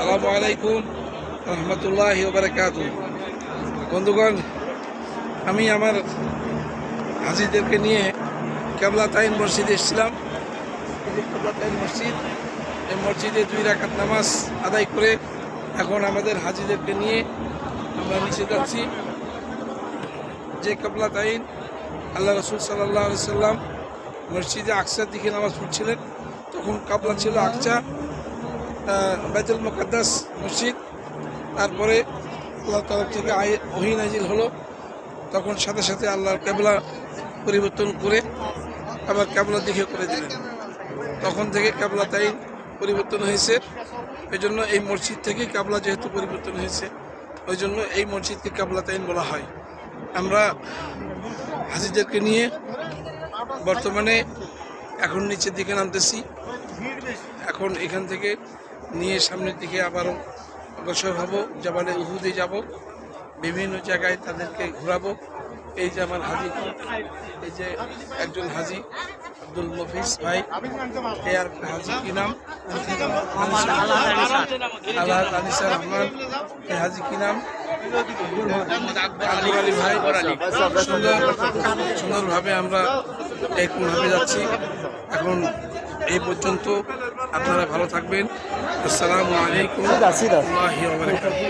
আসসালামু আলাইকুম রহমতুল্লাহি ওয়া বারাকাতুহু। বন্ধুগণ, আমি আমার হাজিদেরকে নিয়ে কেবলাতাইন মসজিদে এসেছিলাম। কেবলাতাইন মসজিদ, এই মসজিদে 2 রাকাত নামাজ আদায় করে এখন আমাদের হাজিদেরকে নিয়ে আমরা নিচে যাচ্ছি। যে কেবলাতাইন আল্লাহ রাসূল সাল্লাল্লাহু আলাইহি সাল্লাম মসজিদে আকসার দিকে নামাজ পড়ছিলেন, তখন কাবলা ছিল আকসা, বাইতুল মুকাদ্দাস মসজিদ। তারপরে আল্লাহ তরফ থেকে ওহী নাজিল হলো, তখন সাথে সাথে আল্লাহর কেবলা পরিবর্তন করে আবার কেবলার দিকে করে দিলেন। তখন থেকে কেবলাতাইন পরিবর্তন হয়েছে। এই জন্য এই মসজিদ থেকে কেবলা যেহেতু পরিবর্তন হয়েছে, ওই জন্য এই মসজিদকে কেবলাতাইন বলা হয়। আমরা হাজিদেরকে নিয়ে বর্তমানে এখন নিচের দিকে নামতেছি। এখন এখান থেকে নিয়ে সামনের দিকে আবারও অগ্রসর হব, জাবালে উহুদে যাব, বিভিন্ন জায়গায় তাদেরকে ঘোরাবো। এই যে আমার হাজি, এই যে একজন হাজি আব্দুল মফিজ ভাই, এই আর হাজি কি নাম, আল্লাহ আনিসার রহমান, এই হাজি কি নাম, আব্দুল আলী ভাই। সুন্দরভাবে আমরা এইরকমভাবে যাচ্ছি। এখন এই পর্যন্ত আপনারা ভালো থাকবেন। আসসালামু আলাইকুম ওয়া রাহমাতুল্লাহি ওয়া বারাকাতুহু।